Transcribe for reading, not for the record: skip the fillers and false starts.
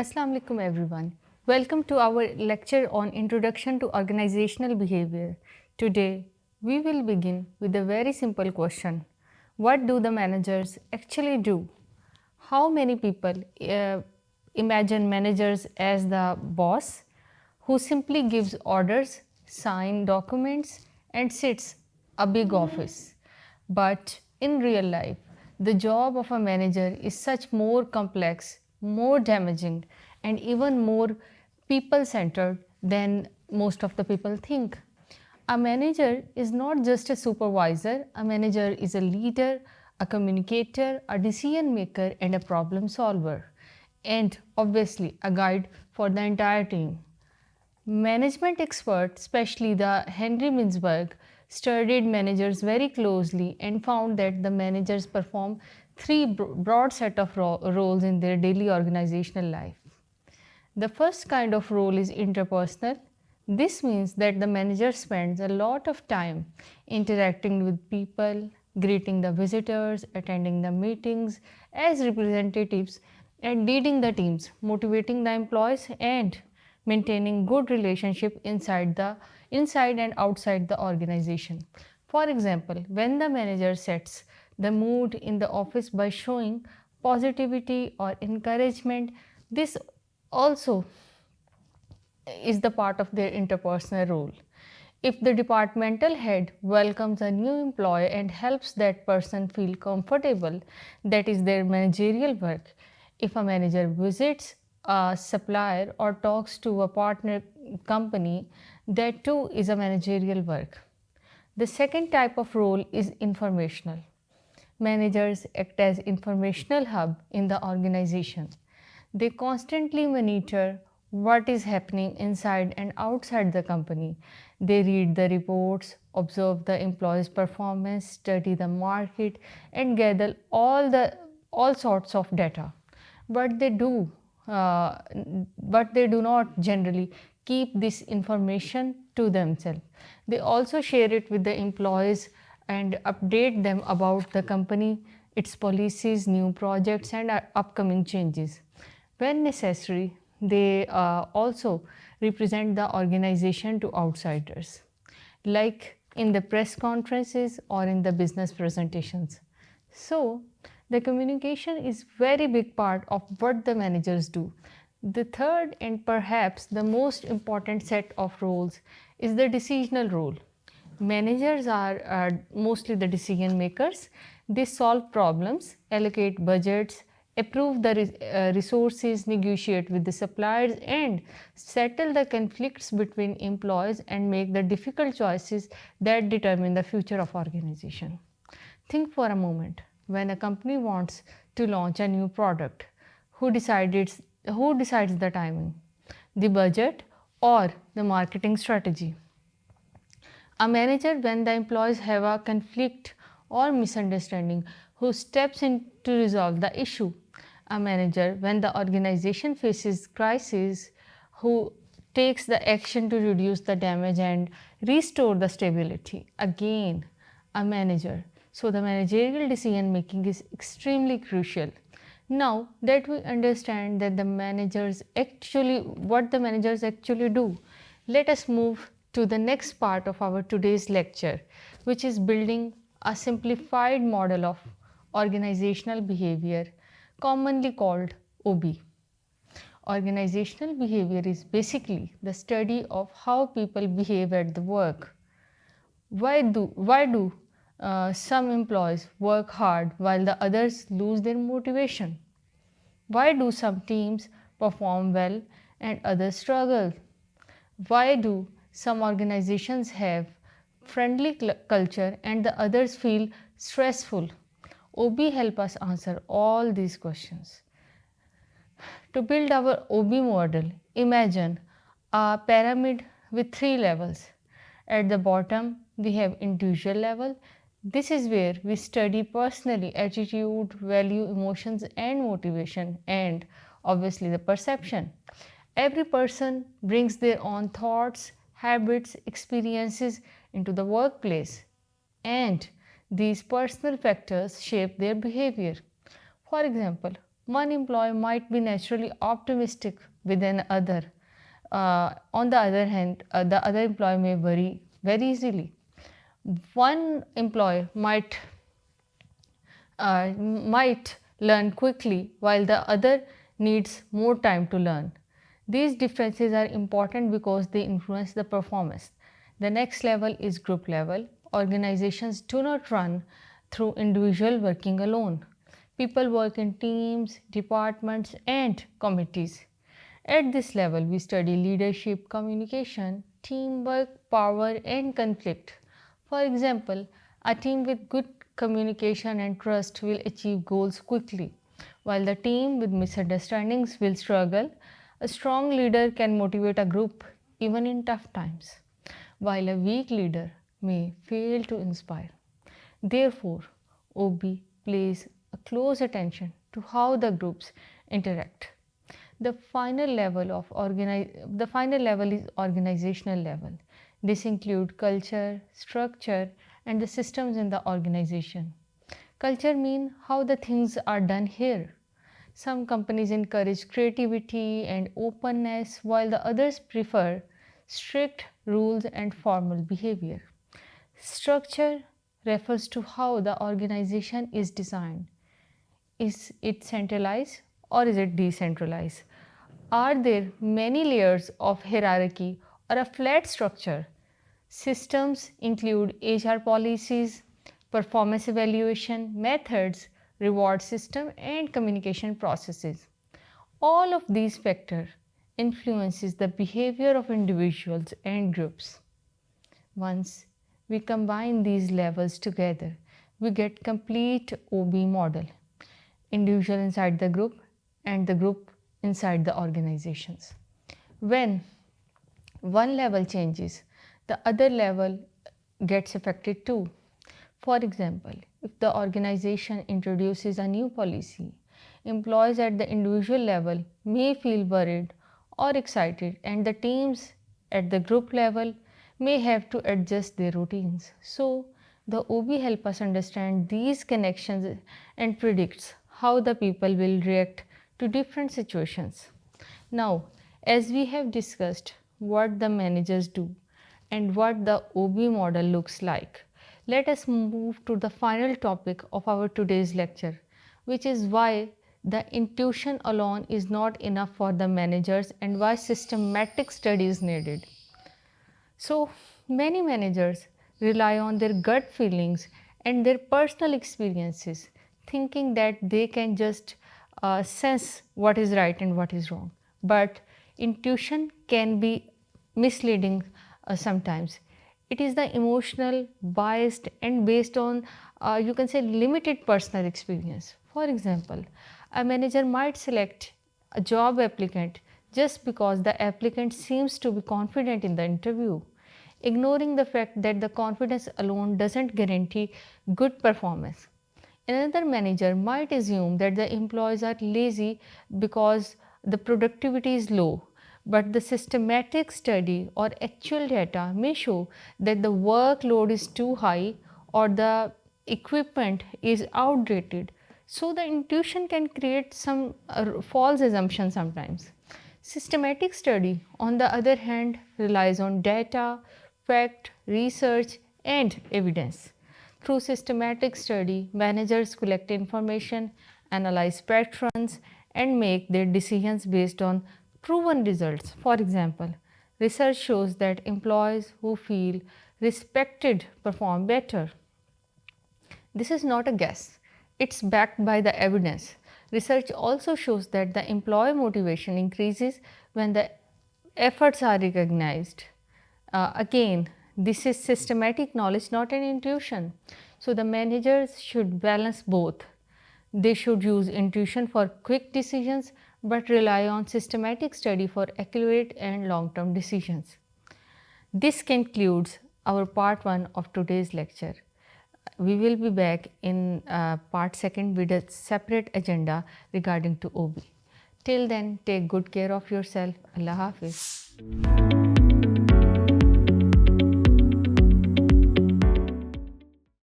Assalamu alaikum everyone. Welcome to our lecture on Introduction to Organizational Behavior. Today we will begin with a very simple question. What do the managers actually do? How many people imagine managers as the boss who simply gives orders, sign documents and sits a big office? But in real life, the job of a manager is such more complex, more damaging, and even more people centered than most of the people think. A manager is not just a supervisor, a manager is a leader, a communicator, a decision maker, and a problem solver, and obviously a guide for the entire team. Management experts, especially the Henry Mintzberg, studied managers very closely and found that the managers perform three broad set of roles in their daily organizational life. The first kind of role is interpersonal. This means that the manager spends a lot of time interacting with people, greeting the visitors, attending the meetings as representatives, and leading the teams, motivating the employees, and maintaining good relationship inside and outside the organization. For example, when the manager sets the mood in the office by showing positivity or encouragement, this also is the part of their interpersonal role. If the departmental head welcomes a new employee and helps that person feel comfortable, that is their managerial work. If a manager visits a supplier or talks to a partner company, that too is a managerial work. The second type of role is informational. Managers act as informational hub in the organization. They constantly monitor what is happening inside and outside the company. They read the reports, observe the employees' performance, study the market, and gather all sorts of data. But they do, uh, but they do not generally keep this information to themselves. They also share it with the employees and update them about the company, its policies, new projects, and upcoming changes. When necessary, they also represent the organization to outsiders, like in the press conferences or in the business presentations. So, the communication is very big part of what the managers do. The third and perhaps the most important set of roles is the decisional role. Managers are mostly the decision makers. They solve problems, allocate budgets, approve the resources, negotiate with the suppliers, and settle the conflicts between employees and make the difficult choices that determine the future of organization. Think for a moment. When a company wants to launch a new product, who decides the timing, the budget, or the marketing strategy? A manager, when the employees have a conflict or misunderstanding, who steps in to resolve the issue? A manager, when the organization faces crisis, who takes the action to reduce the damage and restore the stability? Again, a manager. So the managerial decision making is extremely crucial. Now that we understand that what the managers actually do, let us move to the next part of our today's lecture, which is building a simplified model of organizational behavior, commonly called OB. Organizational behavior is basically the study of how people behave at the work. Why do some employees work hard while the others lose their motivation? Why do some teams perform well and others struggle? Why do some organizations have friendly culture and the others feel stressful? OB help us answer all these questions. To build our OB model, imagine a pyramid with three levels. At the bottom, we have individual level. This is where we study personally attitude, value, emotions, and motivation, and obviously the perception. Every person brings their own thoughts, habits, experiences into the workplace, and these personal factors shape their behavior. For example, One employee might be naturally optimistic with another. On the other hand, the other employee may worry very easily. One employee might learn quickly while the other needs more time to learn. These differences are important because they influence the performance. The next level is group level. Organizations do not run through individual working alone. People work in teams, departments, and committees. At this level, we study leadership, communication, teamwork, power, and conflict. For example, a team with good communication and trust will achieve goals quickly, while the team with misunderstandings will struggle. A strong leader can motivate a group even in tough times, while a weak leader may fail to inspire. Therefore, OB pays a close attention to how the groups interact. The final level is organizational level. This includes culture, structure, and the systems in the organization. Culture means how the things are done here. Some companies encourage creativity and openness, while the others prefer strict rules and formal behavior. Structure refers to how the organization is designed. Is it centralized or is it decentralized? Are there many layers of hierarchy or a flat structure? Systems include HR policies, performance evaluation methods, reward system, and communication processes. All of these factors influences the behavior of individuals and groups. Once we combine these levels together, we get complete OB model, individual inside the group and the group inside the organizations. When one level changes, the other level gets affected too. For example, if the organization introduces a new policy, employees at the individual level may feel worried or excited, and the teams at the group level may have to adjust their routines. So, the OB helps us understand these connections and predicts how the people will react to different situations. Now, as we have discussed what the managers do and what the OB model looks like, let us move to the final topic of our today's lecture, which is why the intuition alone is not enough for the managers and why systematic study is needed. So, many managers rely on their gut feelings and their personal experiences, thinking that they can just sense what is right and what is wrong. But intuition can be misleading sometimes. It is the emotional, biased, and based on you can say limited personal experience. For example, a manager might select a job applicant just because the applicant seems to be confident in the interview, ignoring the fact that the confidence alone doesn't guarantee good performance. Another manager might assume that the employees are lazy because the productivity is low, but the systematic study or actual data may show that the workload is too high or the equipment is outdated. So, the intuition can create some false assumptions sometimes. Systematic study, on the other hand, relies on data, fact, research, and evidence. Through systematic study, managers collect information, analyze patterns, and make their decisions based on proven results. For example, research shows that employees who feel respected perform better. This is not a guess, it's backed by the evidence. Research also shows that the employee motivation increases when the efforts are recognized. Again, this is systematic knowledge, not an intuition. So, the managers should balance both. They should use intuition for quick decisions but rely on systematic study for accurate and long term decisions. This concludes our part 1 of today's lecture. We will be back in part 2 with a separate agenda regarding to OB. Till then, take good care of yourself. Allah Hafiz.